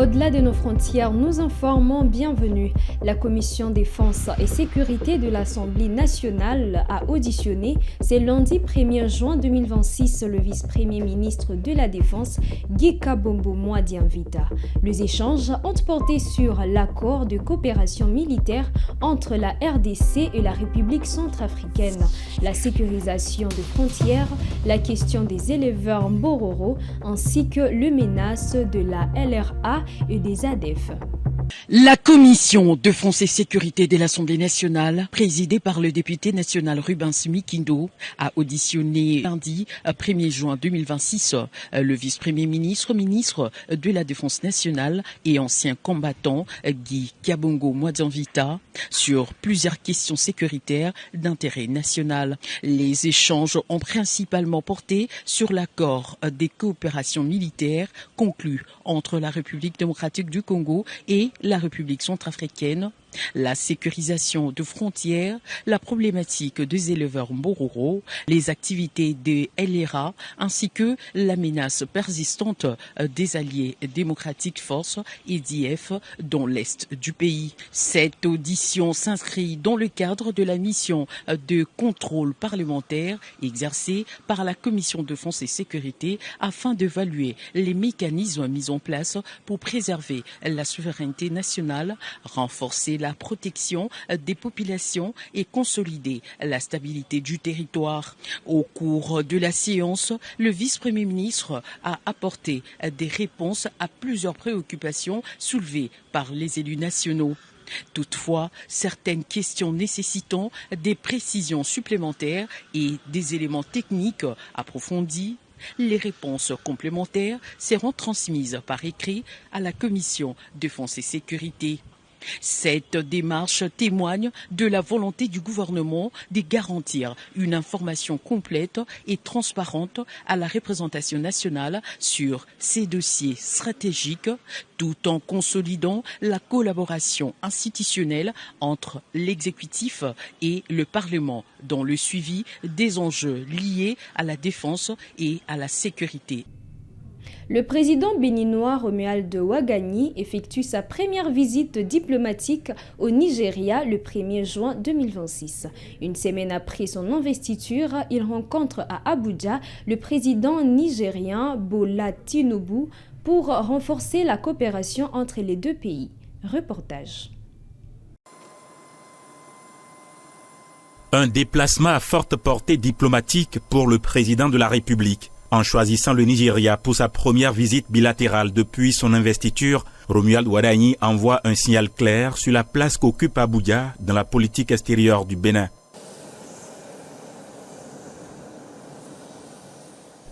Au-delà de nos frontières, nous informons bienvenue. La Commission Défense et Sécurité de l'Assemblée nationale a auditionné ce lundi 1er juin 2026 le vice-premier ministre de la Défense, Guy Kabombo Mwadianvita. Les échanges ont porté sur l'accord de coopération militaire entre la RDC et la République centrafricaine, la sécurisation des frontières, la question des éleveurs Mbororo ainsi que les menaces de la LRA et des ADF. La commission Défense et Sécurité de l'Assemblée nationale, présidée par le député national Rubens Mikindo, a auditionné lundi 1er juin 2026 le vice-premier ministre, ministre de la Défense nationale et ancien combattant Guy Kabombo Mwadianvita sur plusieurs questions sécuritaires d'intérêt national. Les échanges ont principalement porté sur l'accord des coopérations militaires conclu entre la République démocratique du Congo et la République centrafricaine, la sécurisation de frontières, la problématique des éleveurs Mbororo, les activités des LRA ainsi que la menace persistante des alliés démocratiques forces EDF dans l'est du pays. Cette audition s'inscrit dans le cadre de la mission de contrôle parlementaire exercée par la Commission Défense et Sécurité afin d'évaluer les mécanismes mis en place pour préserver la souveraineté nationale, renforcer la protection des populations et consolider la stabilité du territoire. Au cours de la séance, le vice-premier ministre a apporté des réponses à plusieurs préoccupations soulevées par les élus nationaux. Toutefois, certaines questions nécessitant des précisions supplémentaires et des éléments techniques approfondis, les réponses complémentaires seront transmises par écrit à la Commission Défense et Sécurité. Cette démarche témoigne de la volonté du gouvernement de garantir une information complète et transparente à la représentation nationale sur ces dossiers stratégiques, tout en consolidant la collaboration institutionnelle entre l'exécutif et le Parlement dans le suivi des enjeux liés à la défense et à la sécurité. Le président béninois Romuald Ouagani effectue sa première visite diplomatique au Nigeria le 1er juin 2026. Une semaine après son investiture, il rencontre à Abuja le président nigérien Bola Tinubu pour renforcer la coopération entre les deux pays. Reportage. Un déplacement à forte portée diplomatique pour le président de la République. En choisissant le Nigeria pour sa première visite bilatérale depuis son investiture, Romuald Ouagani envoie un signal clair sur la place qu'occupe Abuja dans la politique extérieure du Bénin.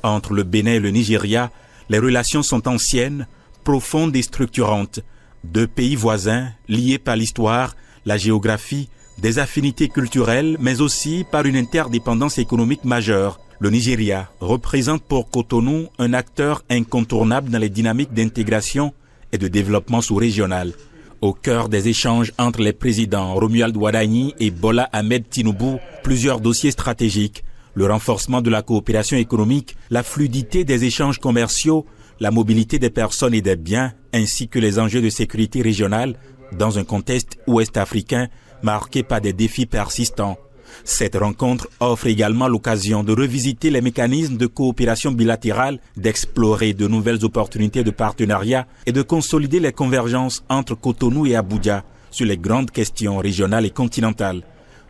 Entre le Bénin et le Nigeria, les relations sont anciennes, profondes et structurantes. Deux pays voisins, liés par l'histoire, la géographie, des affinités culturelles, mais aussi par une interdépendance économique majeure. Le Nigeria représente pour Cotonou un acteur incontournable dans les dynamiques d'intégration et de développement sous-régional. Au cœur des échanges entre les présidents Romuald Ouagani et Bola Ahmed Tinubu, plusieurs dossiers stratégiques, le renforcement de la coopération économique, la fluidité des échanges commerciaux, la mobilité des personnes et des biens, ainsi que les enjeux de sécurité régionale dans un contexte ouest-africain marqué par des défis persistants. Cette rencontre offre également l'occasion de revisiter les mécanismes de coopération bilatérale, d'explorer de nouvelles opportunités de partenariat et de consolider les convergences entre Cotonou et Abuja sur les grandes questions régionales et continentales.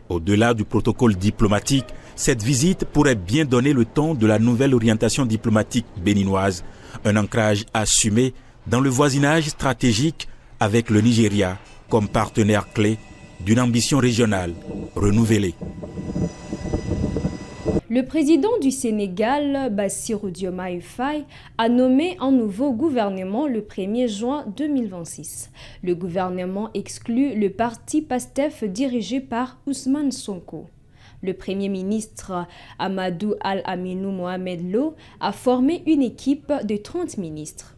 Au-delà du protocole diplomatique, cette visite pourrait bien donner le ton de la nouvelle orientation diplomatique béninoise, un ancrage assumé dans le voisinage stratégique avec le Nigeria comme partenaire clé d'une ambition régionale renouvelée. Le président du Sénégal, Bassirou Diomaye Faye, a nommé un nouveau gouvernement le 1er juin 2026. Le gouvernement exclut le parti PASTEF dirigé par Ousmane Sonko. Le Premier ministre Amadou Al-Aminou Mohamed Lo a formé une équipe de 30 ministres.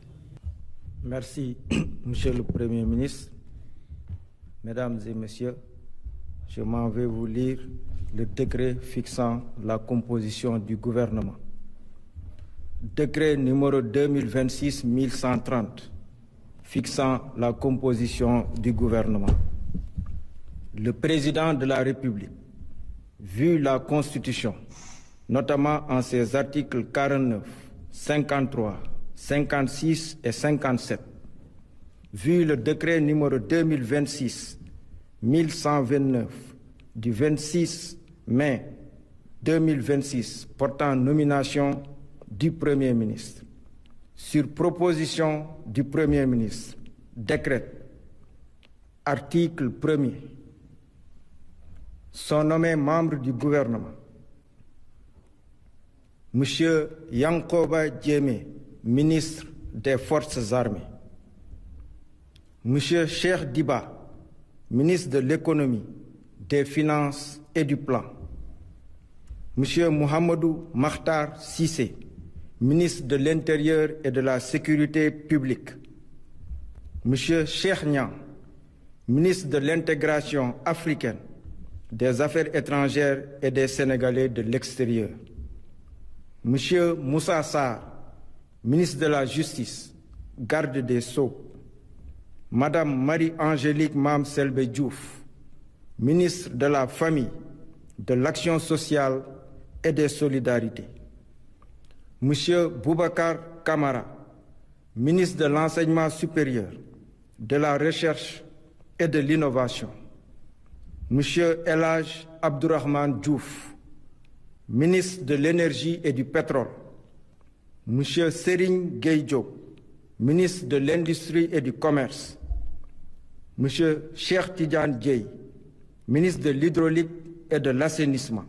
Merci, Monsieur le Premier ministre. Mesdames et Messieurs, je m'en vais vous lire le décret fixant la composition du gouvernement. Décret numéro 2026-1130, fixant la composition du gouvernement. Le président de la République, vu la Constitution, notamment en ses articles 49, 53, 56 et 57, vu le décret numéro 2026-1129 du 26 mai 2026 portant nomination du Premier ministre, sur proposition du Premier ministre, décrète, article 1er, sont nommés membres du gouvernement M. Yankoba Diémé, ministre des Forces armées, M. Cheikh Diba, ministre de l'économie, des finances et du plan, M. Mohamedou Makhtar Cissé, ministre de l'Intérieur et de la Sécurité publique, M. Cheikh Niang, ministre de l'Intégration africaine, des Affaires étrangères et des Sénégalais de l'extérieur, M. Moussa Sarr, ministre de la Justice, garde des Sceaux, Madame Marie-Angélique Mame Selbé Diouf, ministre de la Famille, de l'Action sociale et des Solidarités, M. Boubacar Camara, ministre de l'Enseignement supérieur, de la Recherche et de l'Innovation, M. El Hadj Abdourahmane Diouf, ministre de l'Énergie et du Pétrole, M. Serigne Gueye Diop, ministre de l'Industrie et du Commerce, M. Cheikh Tidiane Dièye, ministre de l'Hydraulique et de l'Assainissement,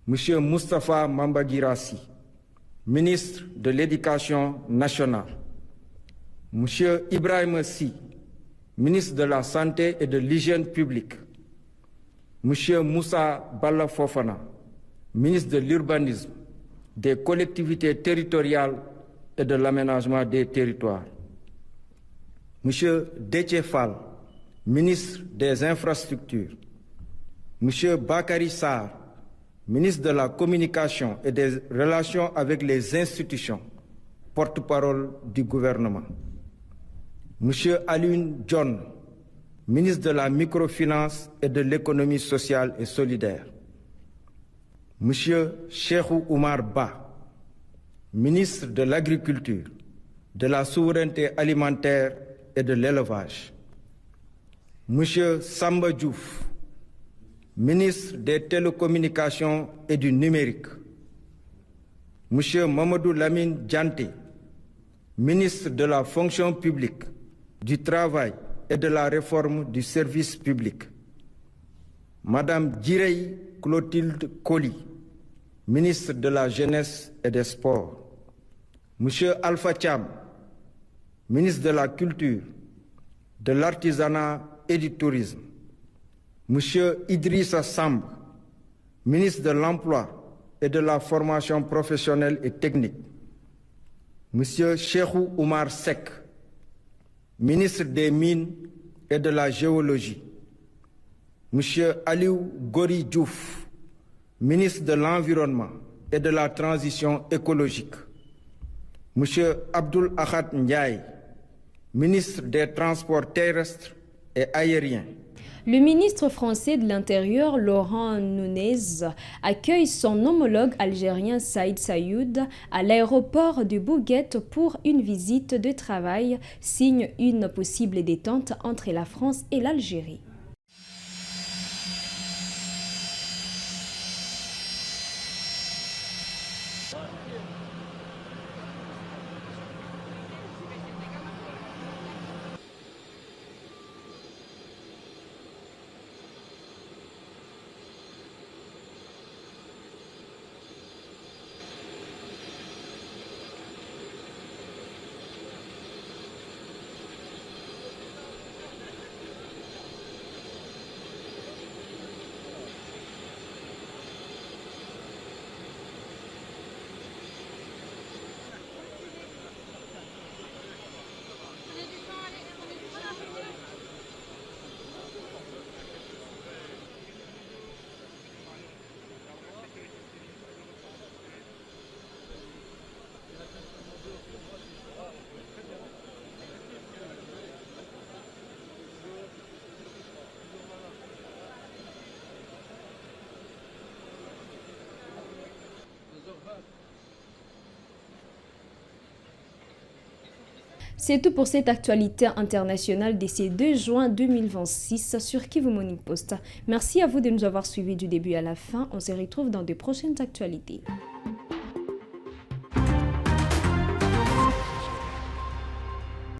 M. Moustapha Mamba Guirassy, ministre de l'Éducation nationale, M. Ibrahima Sy, ministre de la Santé et de l'Hygiène publique, M. Moussa Balla Fofana, ministre de l'Urbanisme, des collectivités territoriales et de l'aménagement des territoires, M. Déthié Fall, ministre des Infrastructures, M. Bakary Sarr, ministre de la Communication et des Relations avec les institutions, porte-parole du gouvernement, M. Alioune Dione, ministre de la Microfinance et de l'Économie sociale et solidaire, M. Cheikhou Oumar Ba, ministre de l'Agriculture, de la Souveraineté alimentaire et de l'Élevage, M. Samba Diouf, ministre des Télécommunications et du Numérique, M. Mamadou Lamine Dianté, ministre de la Fonction publique, du Travail et de la Réforme du service public, Madame Djirey Clotilde Coly, ministre de la Jeunesse et des Sports, M. Alpha Thiam, ministre de la Culture, de l'Artisanat et du Tourisme, M. Idrissa Samb, ministre de l'Emploi et de la Formation professionnelle et technique, M. Cheikhou Oumar Seck, ministre des Mines et de la Géologie, M. Aliou Gori Diouf, ministre de l'Environnement et de la Transition écologique, M. Abdoul Ahad Ndiaye, ministre des Transports terrestres et aériens. Le ministre français de l'Intérieur, Laurent Nunez, accueille son homologue algérien Saïd Sayoud à l'aéroport de Bouguette pour une visite de travail, signe une possible détente entre la France et l'Algérie. C'est tout pour cette actualité internationale de ce 2 juin 2026 sur Kivu Morning Post. Merci à vous de nous avoir suivis du début à la fin. On se retrouve dans de prochaines actualités.